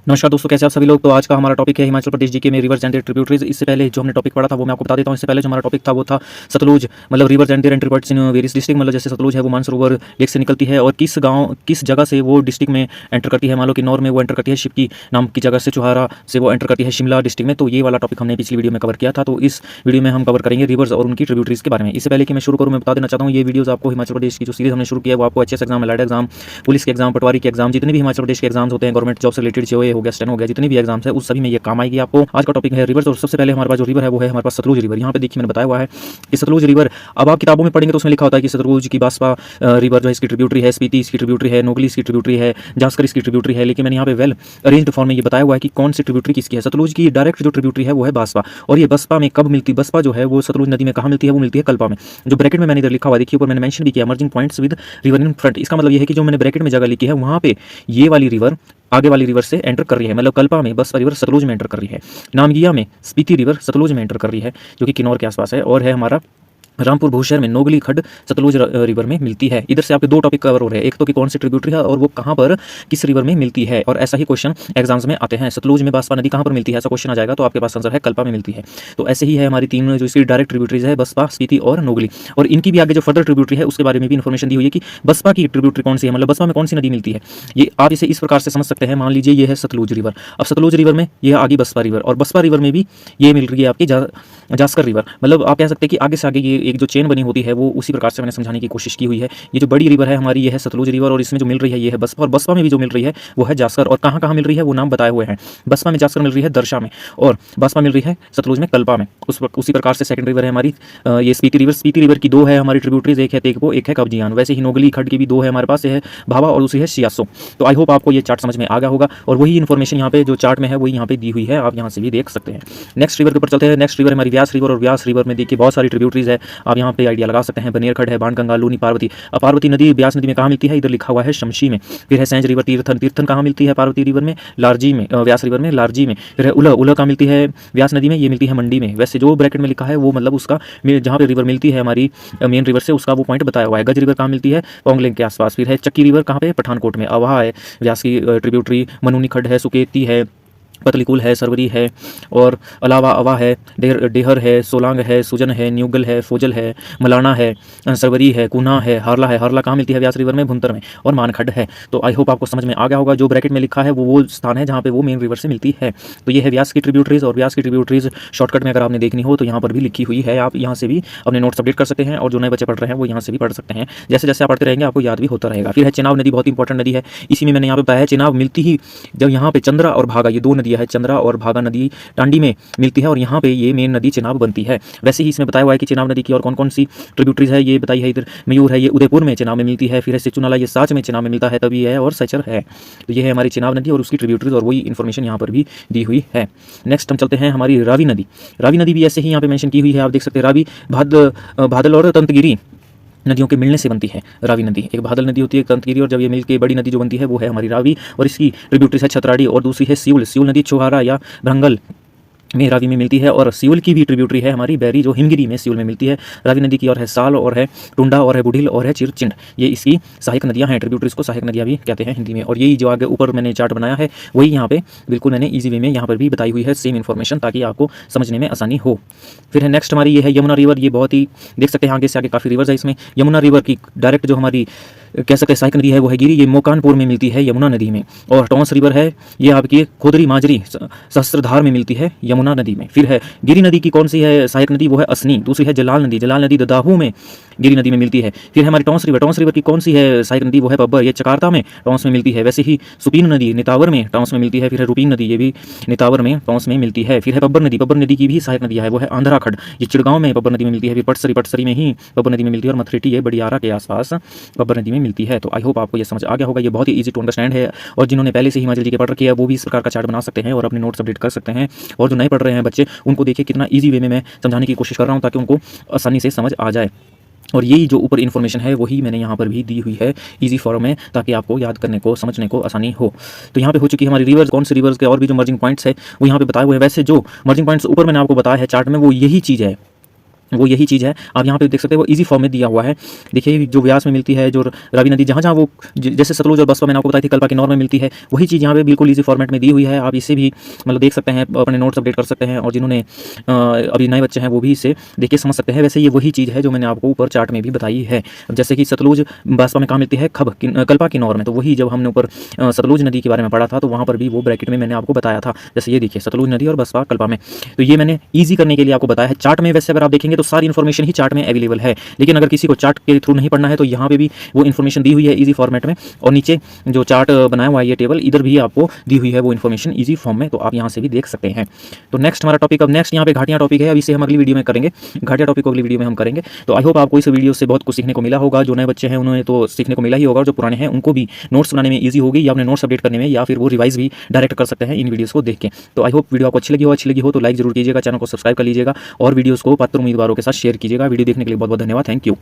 नमस्कार दोस्तों, कैसे आप सभी लोग। तो आज का हमारा टॉपिक है हिमाचल प्रदेश जीके में रिवर्स एंड देयर ट्रिब्यूटरीज। इससे पहले जो हमने टॉपिक पढ़ा था वो मैं आपको बता देता हूँ। इससे पहले जो हमारा टॉपिक था वो था सतलुज, मतलब rivers and their tributaries in various district. मतलब जैसे सतलुज है वो मानसरोवर लेक से निकलती है और किस जगह से वो डिस्ट्रिक्ट में एंटर करती है। मान लो किन्नौर में वो एंटर करती है शिपकी नाम की जगह से, चुहारा से वो एंटर करती है शिमला डिस्ट्रिक्ट में। तो ये वाला टॉपिक हमने पिछली वीडियो में कवर किया था। तो इस वीडियो में हम कवर करेंगे रिवर्स और उनकी ट्रिब्यूटरीज के बारे में। इससे पहले कि मैं शुरू करूँ, मैं बता देना चाहता हूँ ये वीडियोस आपको हिमाचल प्रदेश की जो सीरीज हमने शुरू किया है वो आपको एचएस एग्जाम, एलआईडी एग्जाम, पुलिस के एग्जाम, पटवारी के एग्जाम, जितने भी हिमाचल प्रदेश के एग्जाम्स होते हैं, गवर्नमेंट जॉब से रिलेटेड जो हो गया, स्टेनो हो गया, जितने भी एग्जाम्स है उस सभी में ये काम आएगी आपको। आज का टॉपिक है रिवर्स। और सबसे पहले हमारे पास जो रिवर है वो है हमारे पास सतलुज रिवर। यहाँ पे देखिए मैंने बताया हुआ है कि सतलुज रिवर, अब आप किताबों में पढ़ेंगे तो उसमें लिखा होता है कि सतलुज की बासपा रिवर जो है इसकी ट्रिब्यूटरी है, स्पीति इसकी ट्रिब्यूटरी है, नोगली इसकी ट्रिब्यूटरी है, जास्कर इसकी ट्रिब्यूटरी है। लेकिन मैंने यहाँ पे वेल अरेंज्ड फॉर्म में ये बताया हुआ है कि कौन सी ट्रिब्यूटरी किसकी है। सतलुज की डायरेक्ट जो ट्रिब्यूटरी है वो है बासपा। और ये बसपा में कब मिलती, बसपा जो है वो सतलुज नदी में कहाँ मिलती है, वो मिलती है कल्पा में। जो ब्रैकेट में मैंने इधर लिखा हुआ देखिए, ऊपर मैंने मेंशन भी किया merging points with river in front. इसका मतलब ये है कि जो मैंने ब्रैकेट में जगह लिखी है वहाँ पे ये वाली रिवर आगे वाली रिवर से एंटर कर रही है। मतलब कल्पा में बसपा रिवर सतलुज में एंटर कर रही है, नामगिया में स्पीति रिवर सतलुज में एंटर कर रही है जो कि किन्नौर के आसपास है, और है हमारा रामपुर भूशहर में नोगली खड्ड सतलुज रिवर में मिलती है। इधर से आपके दो टॉपिक कवर हो रहे हैं, एक तो कि कौन सी ट्रिब्यूटरी है और वो कहाँ पर किस रिवर में मिलती है। और ऐसा ही क्वेश्चन एग्जाम्स में आते हैं, सतलुज में बासपा नदी कहाँ पर मिलती है, ऐसा क्वेश्चन आ जाएगा तो आपके पास आंसर है कल्पा में मिलती है। तो ऐसे ही है हमारी तीन जो इसकी डायरेक्ट ट्रिब्यूटरीज है, बसपा, स्पीति और नोगली। और इनकी भी आगे जो फर्दर ट्रिब्यूटरी है उसके बारे में भी इन्फॉर्मेशन दी हुई है कि बसपा की ट्रिब्यूटरी कौन सी है, मतलब बसपा में कौन सी नदी मिलती है। ये आप इसे इस प्रकार से समझ सकते हैं। मान लीजिए ये है सतलुज रिवर, अब सतलुज रिवर में ये आगे बसपा रिवर, और बसपा रिवर में भी ये मिल रही है आपकी जास्कर रिवर। मतलब आप कह सकते हैं कि आगे से आगे ये एक जो चेन बनी होती है वो उसी प्रकार से मैंने समझाने की कोशिश की हुई है। ये जो बड़ी रिवर है हमारी ये है सतलुज रिवर, और इसमें जो मिल रही है ये है बसपा, और बसपा में भी जो मिल रही है वो है जास्कर। और कहाँ कहाँ मिल रही है वो नाम बताए हुए हैं। बसपा में जास्कर मिल रही है दर्शा में, और बसपा मिल रही है सतलुज में कल्पा में। उसी प्रकार से सेकंड रिवर है हमारी ये स्पीति रिवर। स्पीति रिवर की दो है हमारी ट्रिब्यूटरीज, एक है तेगपो, एक है कब्जियान। वैसे ही नोगली खड्ड की भी दो है हमारे पास, है भावा और दूसरी है शियासो। तो आई होप आपको ये चार्ट समझ में आ गया होगा, और वही इन्फॉर्मेशन यहाँ पे जो चार्ट में है वही यहाँ पे दी हुई है, आप यहाँ से भी देख सकते हैं। नेक्स्ट रिवर के ऊपर चलते हैं। नेक्स्ट रिवर हमारी व्यास रिवर, और व्यास रिवर में देखिए बहुत सारी ट्रिब्यूटरीज है, आप यहाँ पे आइडिया लगा सकते हैं। बनेर खड्ड है, बाणगंगा, लूनी, पार्वती। अब पार्वती नदी व्यास नदी में कहाँ मिलती है, इधर लिखा हुआ है शमशी में। फिर है सैंज रिवर, तीर्थन। तीर्थन कहाँ मिलती है पार्वती रिवर में, लारजी में, व्यास रिवर में लारजी में। फिर है उला, उला कहाँ मिलती है व्यास नदी में, ये मिलती है मंडी में। वैसे जो ब्रैकेट में लिखा है वो मतलब उसका जहाँ पे रिवर मिलती है हमारी मेन रिवर से उसका वो पॉइंट बताया हुआ है। गज रिवर कहाँ मिलती है, पोंगलेंग के आसपास। फिर है चक्की रिवर कहाँ पे, पठानकोट में। अवाहा है व्यास की ट्रिब्यूटरी। मनूनी खड्ड है, सुकेती है, पतलीकुल है, सरवरी है, और अलावा अवा है, डेहर है, सोलांग है, सुजन है, न्यूगल है, फोजल है, मलाना है, सरवरी है, कुना है, हारला है। हारला कहाँ मिलती है व्यास रिवर में, भुंतर में, और मानखड्ड है। तो आई होप आपको समझ में आ गया होगा। जो ब्रैकेट में लिखा है वो स्थान है जहाँ पे वो मेन रिवर से मिलती है। तो ये है व्यास की ट्रिब्यूटरीज, और व्यास की ट्रिब्यूटरीज शॉर्टकट में अगर आपने देखनी हो तो यहाँ पर भी लिखी हुई है, आप यहाँ से भी अपने नोट्स अपडेट कर सकते हैं, और जो नए बच्चे पढ़ रहे हैं वो यहाँ से भी पढ़ सकते हैं। जैसे जैसे आप पढ़ते रहेंगे आपको याद भी होता रहेगा। फिर है चेनाब नदी, बहुत इंपॉर्टेंट नदी है। इसी में मैंने यहाँ पे बताया है चेनाब मिलती ही जब यहाँ पे चंद्रा और भागा, ये दो नदियाँ है, चंद्रा और भागा नदी टांडी में मिलती है, और यहाँ पे ये मेन नदी चेनाब बनती है। वैसे ही इसमें बताया हुआ है कि चेनाब नदी की और कौन कौन सी ट्रिब्यूटरीज है ये बताई है। इधर मयूर है, ये उदयपुर में चेनाब में मिलती है। फिर है सिचुनाला, ये साच में चेनाब में मिलता है तभी है, और सचर है। तो ये है हमारी चेनाब नदी और उसकी ट्रिब्यूटरीज, और वही इन्फॉर्मेशन यहाँ पर भी दी हुई है। नेक्स्ट हम चलते हैं हमारी रावी नदी। रावी नदी भी ऐसे ही यहाँ पे मेंशन की हुई है, आप देख सकते हैं। रावी भादल और तंतगिरी नदियों के मिलने से बनती है रावी नदी। एक बादल नदी होती है, एक तंतगिरी, और जब ये मिल के बड़ी नदी जो बनती है वो है हमारी रावी, और इसकी ट्रिब्यूटरीज है छतराड़ी, और दूसरी है सिउल। सिउल नदी चोहारा या भ्रंगल में रावी में मिलती है, और सिउल की भी ट्रिब्यूटरी है हमारी बैरी, जो हिमगिरी में सिउल में मिलती है रावी नदी की। और है साल, और है टुंडा, और है बुढ़िल, और है चिरचिंड। ये इसकी सहायक नदियां हैं, ट्रिब्यूटरीज को सहायक नदियां भी कहते हैं हिंदी में। और यही जो आगे ऊपर मैंने चार्ट बनाया है वही यहाँ पे बिल्कुल मैंने ईजी वे में यहाँ पर भी बताई हुई है, सेम इन्फॉर्मेशन, ताकि आपको समझने में आसानी हो। फिर है नेक्स्ट हमारी ये है यमुना रिवर। ये बहुत ही देख सकते हैं आगे से आगे काफ़ी रिवर्स है इसमें। यमुना रिवर की डायरेक्ट जो हमारी कह सकते हैं सहायक नदी है वो है गिरी, ये मोकानपुर में मिलती है यमुना नदी में। और टॉन्स रिवर है ये आपकी खोदरी माजरी सहस्त्रधार में मिलती है यमुना नदी में। फिर है गिरी नदी की कौन सी है सहायक नदी, वो है असनी। दूसरी है जलाल नदी, जलाल नदी ददाहू में गिरी नदी में मिलती है। फिर है हमारी टॉन्स रिवर, टॉन्स रिवर की कौन सी है सहायक नदी, वो है बब्बर, ये चकारता में टॉन्स में मिलती है। वैसे ही सुपीन नदी नितावर में टॉन्स में मिलती है। फिर है रूपीन नदी, ये भी नितावर में टॉन्स में मिलती है। फिर है बब्बर नदी, बब्बर नदी की भी सहायक नदी है वो है आंध्रा खड्ड, ये चिड़गांव में बब्बर नदी में मिलती है। फिर पटसरी में ही बब्बर नदी में मिलती है, और मथरेटी ये बड़ियारा के आसपास बब्बर नदी में मिलती है। तो आई होप आपको ये समझ आ गया होगा। ये बहुत ही ईजी टू अंडरस्टैंड है, और जिन्होंने पहले से हिमाचल जी के पढ़ रखी है वो भी इस प्रकार का चार्ट बना सकते हैं और अपने नोट्स अपडेट कर सकते हैं। और जो नए पढ़ रहे हैं बच्चे उनको देखिए कितना ईजी वे में मैं समझाने की कोशिश कर रहा हूँ, ताकि उनको आसानी से समझ आ जाए। और यही जो ऊपर इन्फॉर्मेशन है वही मैंने यहाँ पर भी दी हुई है इजी फॉर्म में, ताकि आपको याद करने को समझने को आसानी हो। तो यहाँ पे हो चुकी है हमारी रिवर्स, कौन सी रिवर्स के और भी जो मर्जिंग पॉइंट्स है वो यहाँ पे बताए हुए हैं। वैसे जो मर्जिंग पॉइंट्स ऊपर मैंने आपको बताया है चार्ट में वो यही चीज़ है, वो यही चीज़ है। आप यहाँ पे देख सकते हैं वो इजी फॉर्म में दिया हुआ है। देखिए जो व्यास में मिलती है, जो रावी नदी जहाँ वो जैसे सतलुज और बसपा मैंने आपको बताई थी, कल्पा की नॉर में मिलती है, वही चीज़ यहाँ पे बिल्कुल इजी फॉर्मेट में दी हुई है। आप इसे भी मतलब देख सकते हैं, अपने नोट्स अपडेट कर सकते हैं, और जिन्होंने अभी नए बच्चे हैं वो भी इसे देख के समझ सकते हैं। वैसे ये वही चीज़ है जो मैंने आपको ऊपर चार्ट में भी बताई है। जैसे कि सतलुज बसपा में कहाँ मिलती है, कल्पा की नॉर में, तो वही जब हमने ऊपर सतलुज नदी के बारे में पढ़ा था तो वहाँ पर भी वो ब्रैकेट में मैंने आपको बताया था। जैसे ये देखिए सतलुज नदी और बसपा कल्पा में, तो ये मैंने ईजी करने के लिए आपको बताया है। चार्ट में वैसे अगर आप देखेंगे तो सारी इन्फॉर्मेशन ही चार्ट में अवेलेबल है, लेकिन अगर किसी को चार्ट के थ्रू नहीं पढ़ना है तो यहाँ पे भी वो इन्फॉर्मेशन दी हुई है इजी फॉर्मेट में, और नीचे जो चार्ट बनाया हुआ है ये टेबल, इधर भी आपको दी हुई है वो इन्फॉर्मेशन इजी फॉर्म में, तो आप यहाँ से भी देख सकते हैं। तो नेक्स्ट हमारा टॉपिक, अब नेक्स्ट यहाँ पे घाटियाँ टॉपिक है, अब इसे हम अगली वीडियो में करेंगे। घाटियाँ टॉपिक को अगली वीडियो में हम करेंगे। तो आई होप आपको इस वीडियो से बहुत कुछ सीखने को मिला होगा। जो नए बच्चे हैं उन्हें तो सीखने को मिला ही होगा, और जो पुराने हैं उनको भी नोट्स बनाने में ईजी होगी, या अपने नोट्स अपडेट करने में, या फिर वो रिवाइज भी डायरेक्ट कर सकते हैं इन वीडियोस को देख के। तो आई होप वीडियो आपको अच्छी लगी हो तो लाइक जरूर कीजिएगा, चैनल को सब्सक्राइब कर लीजिएगा, और वीडियोस को पात्र उम्मीदवारों के साथ शेयर कीजिएगा। वीडियो देखने के लिए बहुत बहुत धन्यवाद। Thank you.